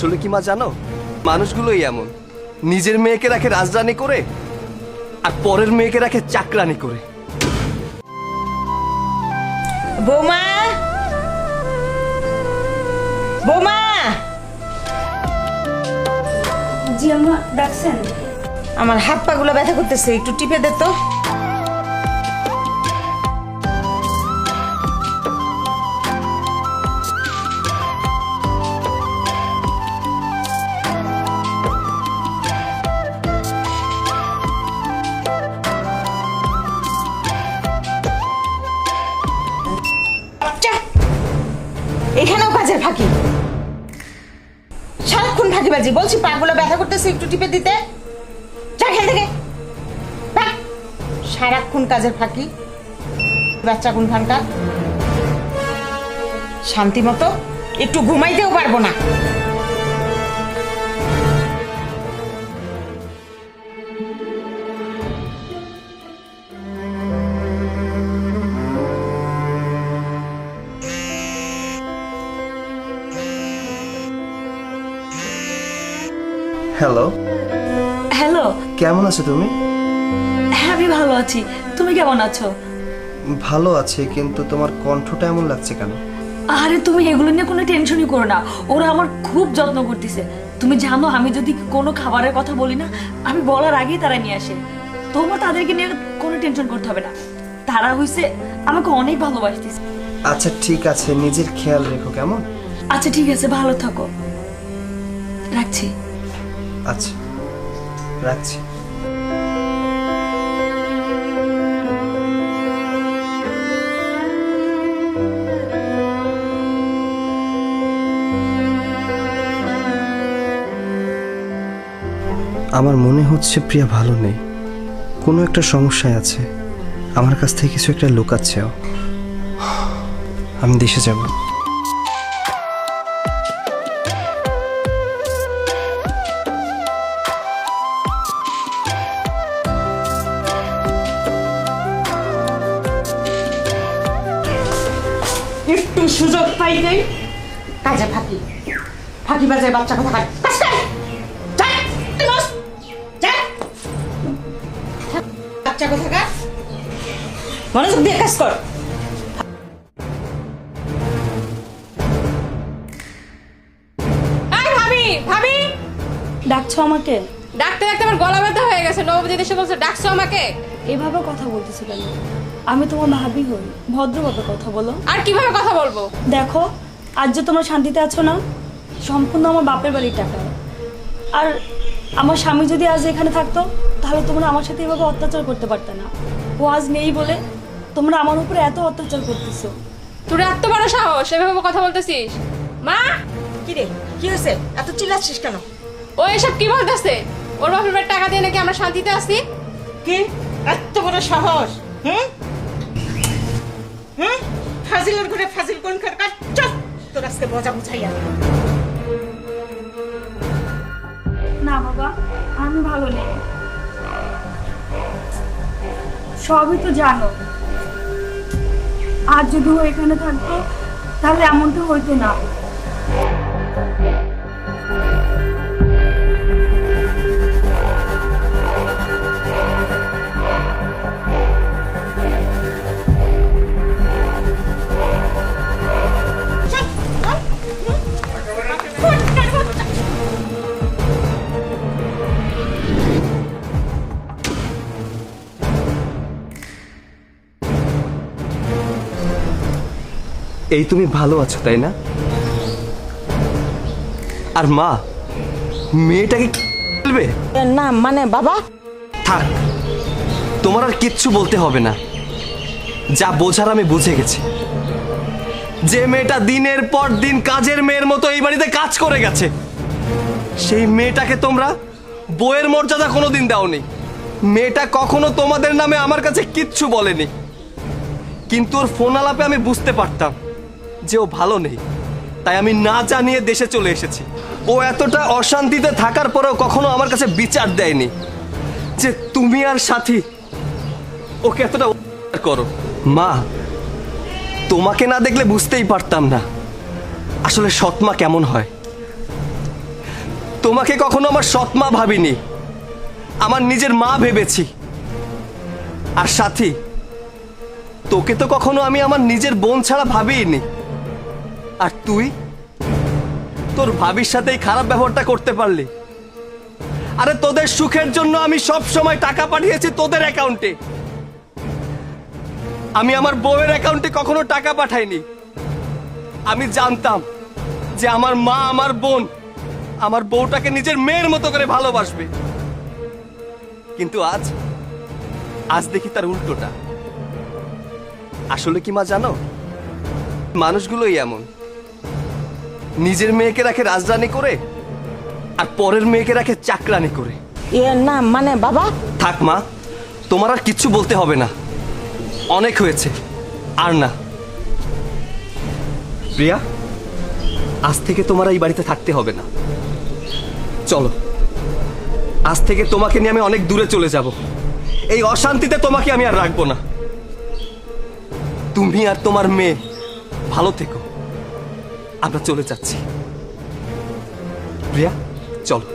আসলে কি মা জানো, মানুষগুলোই এমন, নিজের মেয়েকে রাখে রাজরানী করে আর পরের মেয়েকে রাখে চাকরানি করে। বৌমা, বৌমা। জি আম্মা, ডাকছেন? আমার হাত পা গুলো ব্যথা করতেছে, একটু টিপে দে তো। এখানেও কাজের ফাঁকি, সারাক্ষণ ফাঁকিবাজি। বলছি পাগুলো ব্যথা করতেছে, একটু টিপে দিতে। যা খেয়ে থেকে সারাক্ষণ কাজের ফাঁকি। বাচ্চা কোনখানটা, শান্তি মতো একটু ঘুমাইতেও পারবো না। হ্যালো হ্যালো, কেমন আছো তুমি? হ্যাঁ আমি ভালো আছি, তুমি কেমন আছো? ভালো আছি, কিন্তু তোমার কণ্ঠটা এমন লাগছে কেন? আরে তুমি এগুলো নিয়ে কোনো টেনশনই করো না, ওরা আমার খুব যত্ন করতেছে। তুমি জানো আমি যদি কোনো খাবারের কথা বলি না, আমি বলার আগেই তারা নিয়ে আসে। তোমার তাদেরকে নিয়ে কোনো টেনশন করতে হবে না, তারা হইছে আমাকে অনেক ভালোবাসতেছে। আচ্ছা ঠিক আছে, নিজের খেয়াল রেখো কেমন? আচ্ছা ঠিক আছে, ভালো থাকো, রাখছি। আচ্ছা রাখছি। আমার মনে হচ্ছে প্রিয়া ভালো নেই, কোনো একটা সমস্যায় আছে, আমার কাছ থেকে কিছু একটা লুকাচ্ছেও। আমি দেশে যাব। একটু সুযোগ পাইলেই কাজে ফাঁকি, ফাঁকি বাজায় বাচ্চা কথা খায়। বাচ্চা কথা খা, মনোযোগ দিয়ে কাজ কর। ভাবি ভাবি, ডাকছো আমাকে? ডাকতে ডাকতে আমার গলা ব্যথা হয়ে গেছে। নবদিন এসে বলছে ডাকছো আমাকে। এভাবে কথা বলতেছো কেন? আমি তোমার ভাবি হই, ভদ্রভাবে কথা বলো। আর কিভাবে কথা বলবো? দেখো, আজ যে তোমরা শান্তিতে আছো না, সম্পূর্ণ আমার বাপের বাড়ির টাকা। আর আমার স্বামী যদি আজ এখানে থাকতো, তাহলে তোমরা আমার সাথে এভাবে অত্যাচার করতে পারতে না। ও আজ নেই বলে তোমরা আমার উপরে এত অত্যাচার করতেছো। তোর এত বড় সাহস, এভাবে কথা বলতেছিস? মা, কি রে, কি হয়েছে? এত চিল্লাচ্ছিস কেন? ও এসব কি বলতেছে? ওর বাপের বাড়ির টাকা দিয়ে নাকি আমরা শান্তিতে আছি। কি এত বড় সাহস? হুম হুম, ফাজিলের ঘরে ফাজিল কোন খার? চল তোর আজকে মজা বুঝাইয়া। না বাবা, আমি ভালো নেই, সবই তো জানো। আজ যদি ও এখানে থাকতো, তাহলে এমনটা হইতো না। এই তুমি ভালো আছো তাই না? আর মা, মেয়েটাকে বলবে না মানে বাবা, থাক, তোমার আর কিচ্ছু বলতে হবে না, যা বোঝার আমি বুঝে গেছি। যে মেয়েটা দিনের পর দিন কাজের মেয়ের মতো এই বাড়িতে কাজ করে গেছে, সেই মেয়েটাকে তোমরা বউয়ের মর্যাদা কোনোদিন দাওনি। মেয়েটা কখনো তোমাদের নামে আমার কাছে কিচ্ছু বলেনি, কিন্তু ওর ফোন আলাপে আমি বুঝতে পারতাম যে ও ভালো নেই, তাই আমি না জানিয়ে দেশে চলে এসেছি। ও এতটা অশান্তিতে থাকার পরেও কখনো আমার কাছে বিচার দেয়নি যে তুমি আর সাথী ওকে এতটা করো। মা, তোমাকে না দেখলে বুঝতেই পারতাম না আসলে সৎমা কেমন হয়। তোমাকে কখনো আমার সৎ মা ভাবিনি, আমার নিজের মা ভেবেছি। আর সাথী, তোকে তো কখনো আমি আমার নিজের বোন ছাড়া ভাবিনি। আর তুই তোর ভাবির সাথে এই খারাপ ব্যবহারটা করতে পারলি। আরে তোদের সুখের জন্য আমি সব সময় টাকা পাঠিয়েছি তোদের অ্যাকাউন্টে, আমি আমার বউয়ের অ্যাকাউন্টে কখনো টাকা পাঠাইনি। আমি জানতাম যে আমার মা, আমার বোন আমার বউটাকে নিজের মেয়ের মতো করে ভালোবাসবে। কিন্তু আজ আজ দেখি তার উল্টোটা। আসলে কি মা জানো, মানুষগুলোই এমন, নিজের মেয়েকে রাখে রাজরানী করে আর পরের মেয়েকে রাখে চাকরানি করে। না মানে বাবা, থাক মা, তোমার আর কিচ্ছু বলতে হবে না, অনেক হয়েছে, আর না। প্রিয়া, আজ থেকে তোমার এই বাড়িতে থাকতে হবে না। চলো, আজ থেকে তোমাকে নিয়ে আমি অনেক দূরে চলে যাব। এই অশান্তিতে তোমাকে আমি আর রাখবো না। তুমি আর তোমার মেয়ে ভালো থেকো, আমরা চলে যাচ্ছি। প্রিয়া, চলো।